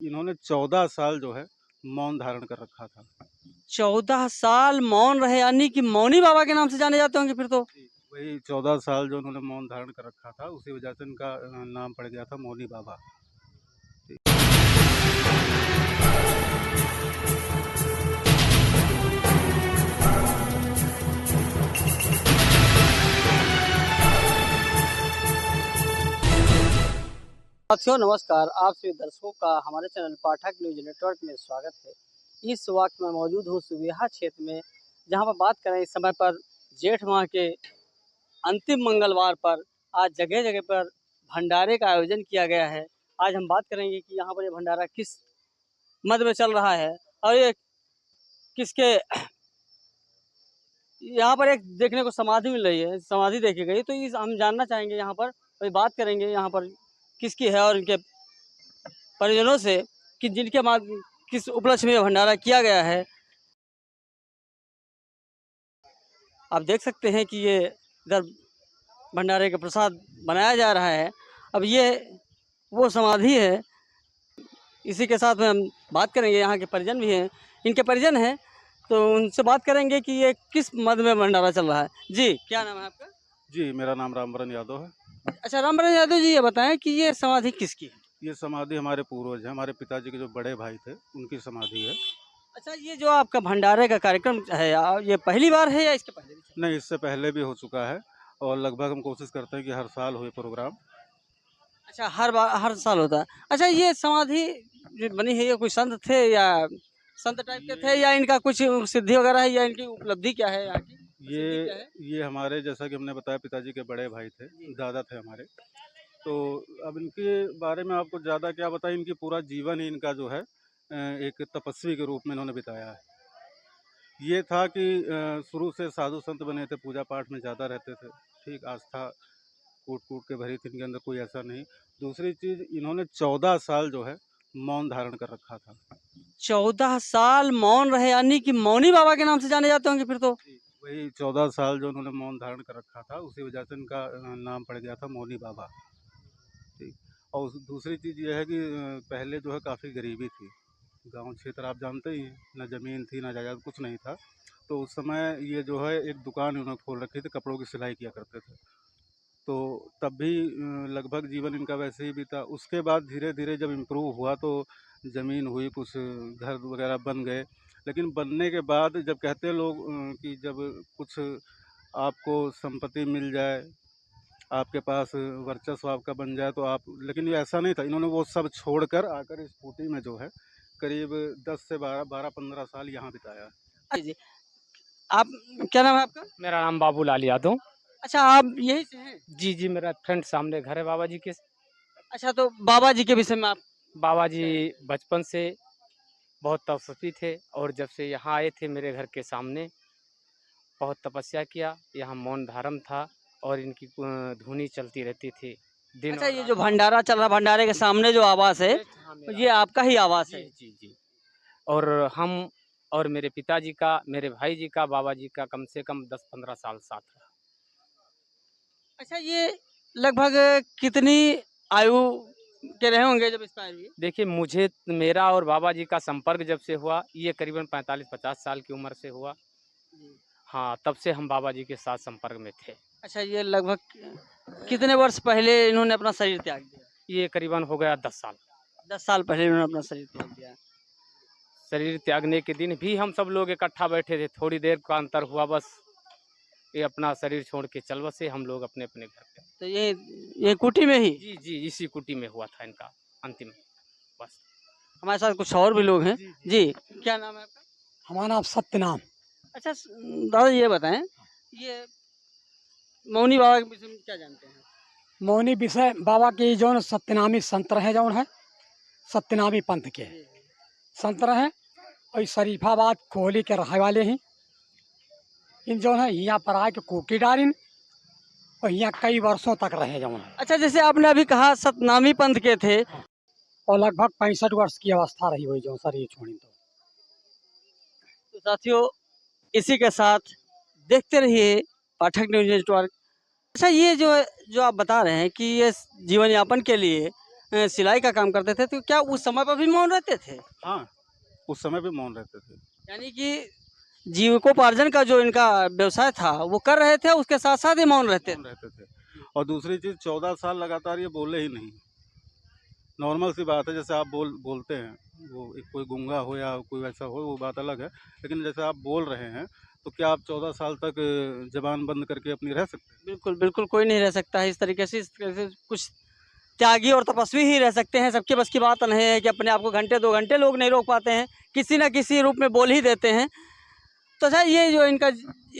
इन्होंने 14 साल जो है मौन धारण कर रखा था। 14 साल मौन रहे, यानी कि मौनी बाबा के नाम से जाने जाते होंगे फिर तो। वही 14 साल जो उन्होंने मौन धारण कर रखा था, उसी वजह से इनका नाम पड़ गया था मौनी बाबा। साथियों नमस्कार, आप सभी दर्शकों का हमारे चैनल पाठक न्यूज नेटवर्क में स्वागत है। इस वक्त मैं मौजूद हूँ सुबेहा क्षेत्र में, जहाँ पर बात करें इस समय पर जेठ माह के अंतिम मंगलवार पर आज जगह जगह पर भंडारे का आयोजन किया गया है। आज हम बात करेंगे कि यहाँ पर ये भंडारा किस मद में चल रहा है और ये किसके यहाँ पर एक देखने को समाधि मिल रही है, समाधि देखी गई, तो इस हम जानना चाहेंगे यहाँ पर, वही बात करेंगे यहाँ पर किसकी है और इनके परिजनों से कि जिनके बाद किस उपलक्ष्य में भंडारा किया गया है। आप देख सकते हैं कि ये इधर भंडारे का प्रसाद बनाया जा रहा है। अब ये वो समाधि है, इसी के साथ में हम बात करेंगे। यहाँ के परिजन भी हैं, इनके परिजन हैं, तो उनसे बात करेंगे कि ये किस मद में भंडारा चल रहा है। जी, क्या नाम है आपका? जी, मेरा नाम रामबरन यादव है। अच्छा, रामबरन यादव जी, ये बताएं कि ये समाधि किसकी है? ये समाधि हमारे पूर्वज है, हमारे पिताजी के जो बड़े भाई थे, उनकी समाधि है। अच्छा, ये जो आपका भंडारे का कार्यक्रम है, ये पहली बार है या इसके पहले भी चला? नहीं, इससे पहले भी हो चुका है और लगभग हम कोशिश करते हैं कि हर साल हो ये प्रोग्राम। अच्छा, हर बार हर साल होता है। अच्छा, ये समाधि जो बनी है, ये कोई संत थे या संत टाइप के थे, या इनका कुछ सिद्धि वगैरह है, या इनकी उपलब्धि क्या है यहाँ की? ये सिद्धि क्या है? ये हमारे, जैसा कि हमने बताया, पिताजी के बड़े भाई थे, दादा थे हमारे। तो अब इनके बारे में आपको ज़्यादा क्या बताएं, इनकी पूरा जीवन ही इनका जो है एक तपस्वी के रूप में इन्होंने बिताया है। ये था कि शुरू से साधु संत बने थे, पूजा पाठ में ज़्यादा रहते थे, ठीक, आस्था कूट कूट के भरी थी, इनके अंदर कोई ऐसा नहीं। दूसरी चीज़, इन्होंने 14 साल जो है मौन धारण कर रखा था। 14 साल मौन रहे, यानी कि मौनी बाबा के नाम से जाने जाते होंगे फिर तो। वही 14 साल जो उन्होंने मौन धारण कर रखा था, उसी वजह से इनका नाम पड़ गया था मौनी बाबा। ठीक। और दूसरी चीज़ ये है कि पहले जो है काफ़ी गरीबी थी, गांव क्षेत्र आप जानते ही हैं, ना ज़मीन थी ना जायदाद, कुछ नहीं था। तो उस समय ये जो है एक दुकान उन्होंने खोल रखी थी, कपड़ों की सिलाई किया करते थे। तो तब भी लगभग जीवन इनका वैसे ही बीता। उसके बाद धीरे धीरे जब इम्प्रूव हुआ तो ज़मीन हुई, कुछ घर वगैरह बन गए। लेकिन बनने के बाद जब कहते हैं लोग कि जब कुछ आपको संपत्ति मिल जाए, आपके पास वर्चस्व आपका बन जाए, तो आप, लेकिन ये ऐसा नहीं था। इन्होंने वो सब छोड़कर आकर इस कुटी में जो है करीब 10 से 12-15 साल यहाँ बिताया है। अच्छा जी, आप, क्या नाम है आपका? मेरा नाम बाबूलाल यादव। अच्छा, आप यही से हैं? जी, जी, मेरा फ्रेंड सामने घर है बाबा जी के। अच्छा, तो बाबा जी के विषय में आप बाबा जी बचपन से बहुत तपस्वी थे और जब से यहाँ आए थे मेरे घर के सामने, बहुत तपस्या किया, यहाँ मौन धारण था और इनकी धुनी चलती रहती थी दिन अच्छा, और ये रात। जो भंडारा चल रहा, भंडारे के सामने जो आवास है, हाँ, मेरा। ये आपका ही आवास है? जी, जी, जी। और हम और मेरे पिताजी का, मेरे भाई जी का, बाबा जी का कम से कम 10-15 साल साथ रहा। अच्छा, ये लगभग कितनी आयु के रहे होंगे जब एक्सपायर हुए? देखिए, मुझे, मेरा और बाबा जी का संपर्क जब से हुआ, ये करीबन 45-50 साल की उम्र से हुआ। हाँ, तब से हम बाबा जी के साथ संपर्क में थे। अच्छा, ये लगभग कितने वर्ष पहले इन्होंने अपना शरीर त्याग दिया? ये करीबन हो गया 10 साल। 10 साल पहले इन्होंने अपना शरीर त्याग दिया। शरीर त्यागने के दिन भी हम सब लोग इकट्ठा बैठे थे, थोड़ी देर का अंतर हुआ बस। ये अपना शरीर छोड़ के चल बसे हम लोग अपने-अपने घर पे। तो ये कुटी में ही? जी, जी, इसी कुटी में हुआ था इनका अंतिम, बस। हमारे साथ कुछ और भी लोग हैं। जी, जी, क्या नाम है आपका? हमारा नाम सत्यनाम। अच्छा, दादा ये बताएं, ये मौनी बाबा के विषय में क्या जानते हैं? मौनी विषय बाबा के जौन सत्यनामी संत रहे, जौन है सत्यनामी पंथ के संत रहे और शरीफाबाद कोहली के रहे वाले हैं। इन जौन है यहाँ पर आके कोठी डालिन और यहाँ कई वर्षों तक रहे जौन है। अच्छा, जैसे आपने अभी कहा सतनामी पंथ के थे, और लगभग 65 वर्ष की अवस्था रही हुई जो शरीर छोड़ी तो साथियों इसी के साथ देखते रहिए पाठक न्यूज नेटवर्क। अच्छा, ये जो जो आप बता रहे हैं कि ये जीवन यापन के लिए सिलाई का काम करते थे, तो क्या उस समय पर भी मौन रहते थे? हाँ, उस समय भी मौन रहते थे। यानी कि जीविकोपार्जन का जो इनका व्यवसाय था वो कर रहे थे, उसके साथ साथ ही मौन रहते मौन थे। रहते थे। और दूसरी चीज़ 14 साल लगातार ये बोले ही नहीं। नॉर्मल सी बात है, जैसे आप बोलते हैं, वो एक कोई गूंगा हो या कोई वैसा हो वो बात अलग है, लेकिन जैसे आप बोल रहे हैं तो क्या आप 14 साल तक जबान बंद करके अपनी रह सकते हैं? बिल्कुल, बिल्कुल कोई नहीं रह सकता है इस तरह से कुछ त्यागी और तपस्वी ही रह सकते हैं। सबके बस की बात नहीं है कि अपने आप को घंटे 2 घंटे लोग नहीं रोक पाते हैं, किसी न किसी रूप में बोल ही देते हैं। तो अच्छा, ये जो इनका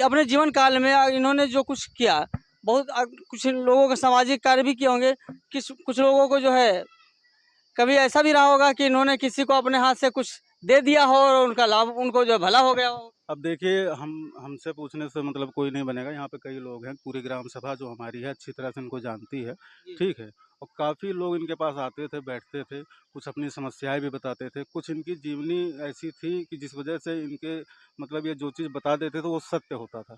अपने जीवन काल में इन्होंने जो कुछ किया, बहुत कुछ इन लोगों के सामाजिक कार्य भी किए होंगे। कुछ लोगों को जो है कभी ऐसा भी रहा होगा कि इन्होंने किसी को अपने हाथ से कुछ दे दिया हो और उनका लाभ उनको जो है भला हो गया हो। अब देखिए, हमसे पूछने से मतलब कोई नहीं बनेगा। यहाँ पे कई लोग हैं, पूरी ग्राम सभा जो हमारी है अच्छी तरह से इनको जानती है, जी। ठीक है। और काफ़ी लोग इनके पास आते थे, बैठते थे, कुछ अपनी समस्याएं भी बताते थे। कुछ इनकी जीवनी ऐसी थी कि जिस वजह से इनके मतलब ये जो चीज़ बता देते थे वो सत्य होता था।